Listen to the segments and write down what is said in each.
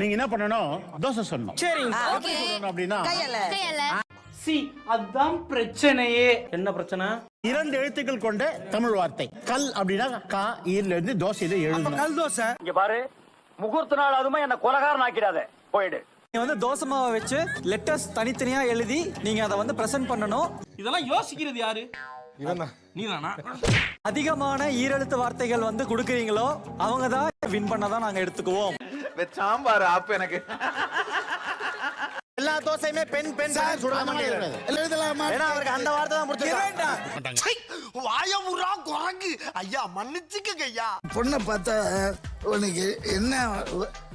நீங்க என்ன பண்ணணும், தோசை சொல்லணும். சரிங்க. எப்படி சொல்லணும் அப்படின்னா, சி அதான் பிரச்சனையே. என்ன பிரச்சனை? 2 எழுத்துக்கள் கொண்ட தமிழ் வார்த்தை. கல் அப்படின்னா கா ஈர்ல இருந்து தோசையில எழுதணும். கல் தோசை. இங்க பாரு, முகூர்த்த நாள் அதுமா என்ன கொலகாரன் ஆக்கிடாத, போயிடு. நீங்க வந்து தோசை மாவை வச்சு லெட்டர்ஸ் தனித்தனியா எழுதி நீங்க அதை வந்து பிரசன்ட் பண்ணணும். இதெல்லாம் யோசிக்கிறது யாரு? நீதானா? அதிகமான ஈரெழுத்து வார்த்தைகள் வந்து கொடுக்குறீங்களோ அவங்க தான் வின் பண்ணதான் நாங்க எடுத்துக்குவோம். சாம்பார் ஆப்பு எனக்கு. எல்லா தோசையுமே பெண் பெண் சுடலாமா எழுதலாமா? ஏன்னா அவருக்கு அந்த வார்த்தை தான் முடிச்சிருக்காங்க. வாயமுறா குரங்கு ஐயா, மன்னிச்சுக்கங்க ஐயா. பொண்ணை பார்த்தா உனக்கு என்ன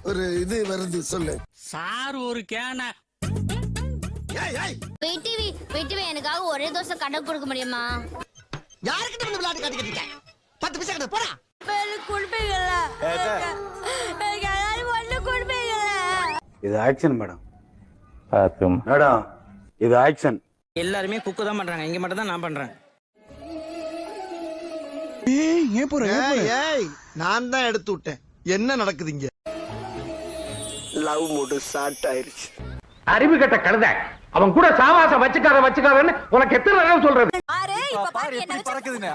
ஒரு இது வருது சொல்லு. சார் ஒரு கேன. வெயிட்டிவி எனக்காக ஒரே தோசை கடை கொடுக்க முடியுமா? யாருக்கிட்ட வந்து விளையாட்டு காட்டிக்கிட்டு இருக்க? 10 பைசா கிட்ட போடா. இது ஆக்ஷன் மேடம். மேடம் இது ஆக்ஷன். எல்லாருமே குக்கு தான் பண்றாங்க, இங்க மட்டும் தான் நான் பண்றேன். ஏய் நான் தான் எடுத்து விட்டேன். என்ன நடக்குது இங்க? லவ் மூடு ஸ்டார்ட் ஆயிருச்சு. அறிவு கட்ட கழுத, அவன் கூட சாவாசம் வச்சுக்காதன்னு உனக்கு எத்தனை தடவை சொல்றது? பாரு எப்படி பறக்குதுன்னு.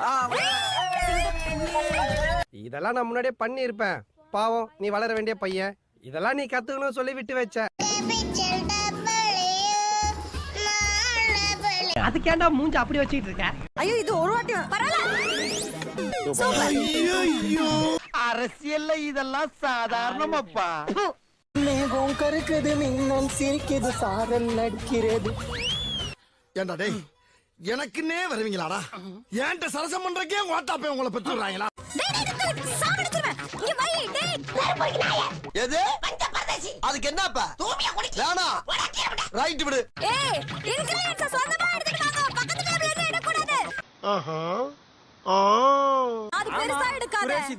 இதெல்லாம் நான் முன்னாடியே பண்ணி இருப்பேன். பாவம், நீ வளர வேண்டிய பையன். இதெல்லாம் நீ கத்துக்கணும் சொல்லி விட்டு வச்ச. அதுக்கேண்டா மூஞ்ச அப்படி வச்சிட்டு இருக்க? ஐயோ இது ஒரு வாட்டி அரசியல்ல இதெல்லாம் சாதாரணமாப்பா. மேகம் கருக்குது, மின்னல் சிரிக்குது, சாரல் நடிக்கிறது. ஏண்டா டேய், எனக்குன்னே வருவீங்களாடா? ஏன்ட்ட சரசம் பண்றக்கே ஓட்டாப்பே உங்களை பெற்று விடுறாங்களா? எது அதுக்கு என்னப்பா? வேணா ரைட் விடு.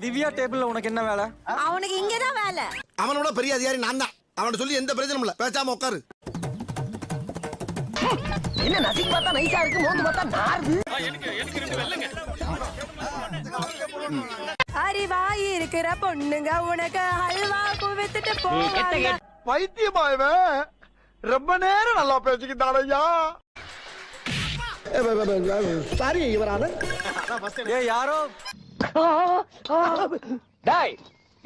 திவ்யா டேபிள்ல உனக்கு என்ன வேலை? அவனுக்கு இங்கதான் வேலை. அவனோட பெரிய அதிகாரி நான் தான். அவன் சொல்லி எந்த பிரச்சனையும் இல்ல, பேசாம உட்காரு. என்ன நசிக்கு பார்த்தா நைஸா இருக்கு, மோந்து பார்த்தா நாறுது. அறிவாயி இருக்கிற பொண்ணுங்க உனக்கு ஹல்வா குவித்துட்டு போவாங்க. பைத்தியமாயவே ரொம்ப நேரம் நல்லா பேசிக்கிட்டான் ஐயா. சாரி இவரான. ஏய் யாரோ டேய்,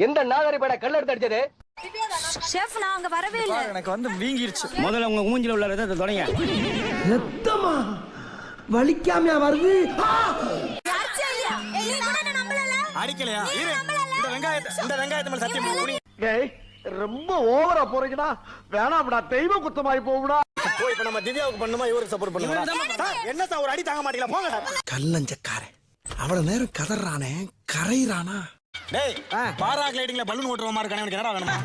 எந்த நாதாரி பட கல்ல எடுத்து அடிச்சது? ஷெஃப் நான் அங்க வரவே இல்ல. எனக்கு வந்து வீங்கிருச்சு. முதல்ல உங்க மூஞ்சில உள்ள ரத்தத்தை தொடங்க. ரத்தமா வலிக்காமையா வருது? அடிக்கலையா? இந்த வெங்காயத்தை மேல சத்தியம் பண்ணி. டேய் ரொம்ப ஓவரா போறீங்கடா. வேணாம்டா, தெய்வ குத்தமாயி போகுடா. போய் இப்ப நம்ம திவ்யாவுக்கு பண்ணுமா, இவருக்கு சப்போர்ட் பண்ணுமா? என்ன சார் ஒரு அடி தாங்க மாட்டீங்களா? போங்கடா. கல்லஞ்சக்காரன் அவ்வளவு நேரம் கதறானே, கரைறானா? டேய் பாராக் லைட்டிங்ல பலூன் ஓட்டுறவமா இருக்கானே, எனக்கு என்னடா வேணுமா?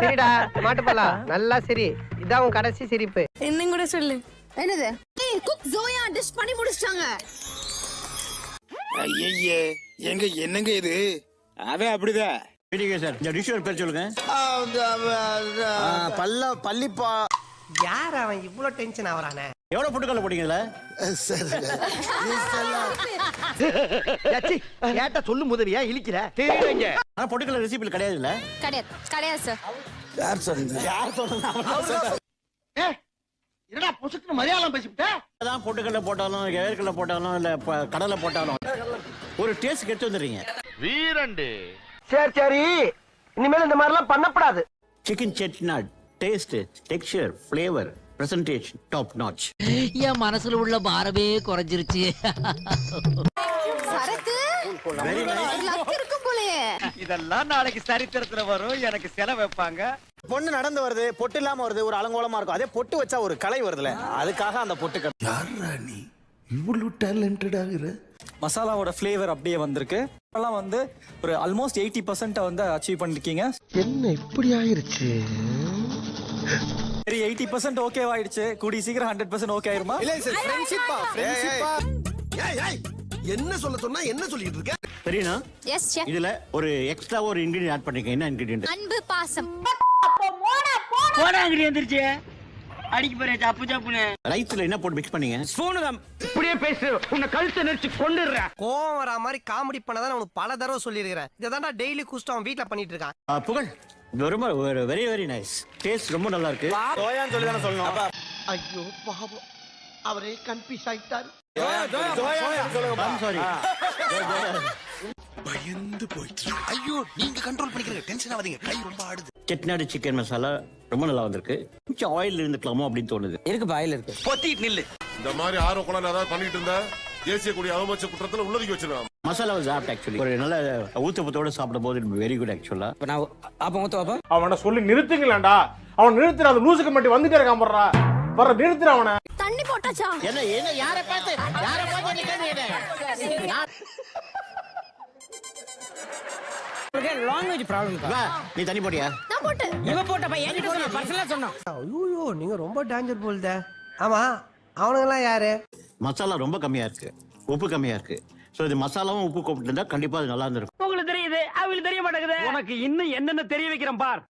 சரிடா, மாட்டுப்பலா நல்லா சரி. இதான் உன் கடைசி சிரிப்பு. இன்னும் கூட சொல்லு. என்னது? ஏய் குக் ஜோயா டிஷ் பண்ணி முடிச்சிட்டாங்க. ஐயே எங்க என்னங்க இது? அதே அப்படிதான். சார் இந்த டிஷ் பேர் சொல்லுங்க. பள்ளிப்பா. யார் அவன் இவ்வளவு டென்ஷன் ஆவறானே? எவ்வளவு பொட்டுக்கல்ல போட்டீங்கல? ஏட்ட சொல்லு முதவியா இழிக்கிற? தெரியுங்க. ஆனா பொட்டுக்கல்ல ரெசிபில கிடையாது இல்ல? கிடையாது சார். யார் சொன்னது? என்னடா புசுக்கு மலையாளம் பேசிட்ட? அதான் பொட்டுக்கல்ல போட்டாலும் வேர்க்கல்ல போட்டாலும் இல்ல கடலை போட்டாலும் ஒரு டேஸ்ட் கெட்டு வந்துறீங்க. வீரண்டு. சரி சரி, இனிமேல் இந்த மாதிரி எல்லாம் பண்ணப்படாது. Chicken Chettinad taste, texture, flavour, presentation top notch. என் மனசுல உள்ள பாரமே குறைஞ்சிருச்சு. சரக்கு லக் இருக்கு போலயே. இதெல்லாம் நாளைக்கு சரித்திரத்துல வரும். எனக்கு செலவு வைப்பாங்க. பொண்ணு நடந்து வருது, பொட்டு இல்லாம வருது, ஒரு அலங்கோலமா இருக்கும். அதே பொட்டு வச்சா ஒரு கலை வருதுல, அதுக்காக அந்த பொட்டு. யாரா நீ இவ்வளவு டேலண்டட் ஆகுற? மசாலாவோட ஃப்ளேவர் அப்படியே வந்திருக்கு. எல்லாம் வந்து ஒரு ஆல்மோஸ்ட் 80% வந்து அச்சீவ் பண்ணிருக்கீங்க. என்ன இப்படி ஆயிருச்சு? சரி 80% ஓகே ஆயிடுச்சு. கூடி சீக்கிரம் 100% ஓகே ஆயிருமா? இல்ல சார், ஃப்ரெண்ட்ஷிப்பா ஃப்ரெண்ட்ஷிப்பா. ஏய் என்ன சொல்ல சொன்னா என்ன சொல்லிட்டு இருக்க? சரினா? Yes chef. இதுல ஒரு எக்ஸ்ட்ரா ஒரு இன்கிரிடியன்ட் ஆட் பண்ணிருக்கேன். என்ன இன்கிரிடியன்ட்? அன்பு பாசம். போடா அங்க எந்திரச்சு அடிக்கு போறே சப்பு சப்புன்னு. ரைஸ்ல என்ன போட்டு மிக்ஸ் பண்ணீங்க? ஸ்பூன் தான். இப்படியே பேசு, உன்னை கழுத்தை நெரிச்சு கொன்னுறேன். கோவம் வரா மாதிரி காமெடி பண்ணதான் உனக்கு பல தடவை சொல்லியிருக்கிறேன். இதை தான்டா டெய்லி குஸ்டம் வீட்டுல பண்ணிட்டு இருக்கான். புகழ் ரொம்ப வெரி வெரி நைஸ். டேஸ்ட் ரொம்ப நல்லா இருக்கு. சோயான்னு சொல்லி தானே சொல்லணும். ஐயோ பாவம் அவரே கன்ஃபியூஸ் ஆயிட்டாரு. சாரி. பயந்து போயிட்டு. ஐயோ நீங்க கண்ட்ரோல் பண்ணிக்கிறீங்க, டென்ஷன் ஆகாதீங்க, கை ரொம்ப ஆடுது. செட்டிநாடு சிக்கன் மசாலா ரொம்ப நல்லா வந்திருக்கு. கொஞ்சம் ஆயில் இருந்துக்கலாமோ அப்படின்னு தோணுது. இருக்குப்பா ஆயில் இருக்கு. பொத்திட்டு நில்லு. இந்த மாதிரி ஆர்வ குழந்தை ஏதாவது பண்ணிட்டு இருந்தா தேசிய கொடி அவமதிச்ச குற்றத்துல உள்ளதுக்கு வச்சிருக்காங்க. Masala was apt actually. ஒரு நல்ல ஊத்தப்பத்தோட சாப்பிடும் போது வெரி குட் ஆக்சுவலா. இப்ப நான் அப்ப ஊத்துவாப்பா. அவனை சொல்லி நிறுத்துங்களேன்டா. அவன் நிறுத்துற அந்த லூசுக்கு மட்டும் வந்துட்டே இருக்கான் போடுறா. வர நிறுத்துற அவனை. தண்ணி போட்டாச்சா? என்ன என்ன யாரை பார்த்து நிக்கிறீங்க? Language problem. வா, நீ தண்ணி போட்டியா? நான் போட்டேன். இவ போட்டப்ப என்கிட்ட சொன்னா பர்சனலா சொன்னா. ஐயோ நீங்க ரொம்ப டேஞ்சர் போல்தே. ஆமா அவனுங்கெல்லாம் யாரு? மசாலா ரொம்ப கம்மியா இருக்கு, உப்பு கம்மியா இருக்கு. சோ இது மசாலாவும் உப்பு கூப்பிட்டு இருந்தா கண்டிப்பா அது நல்லா இருந்திருக்கும். உங்களுக்கு தெரியுது, அவங்களுக்கு தெரிய மாட்டேங்குது. உனக்கு இன்னும் என்னென்ன தெரிய வைக்கிறேன் பார்.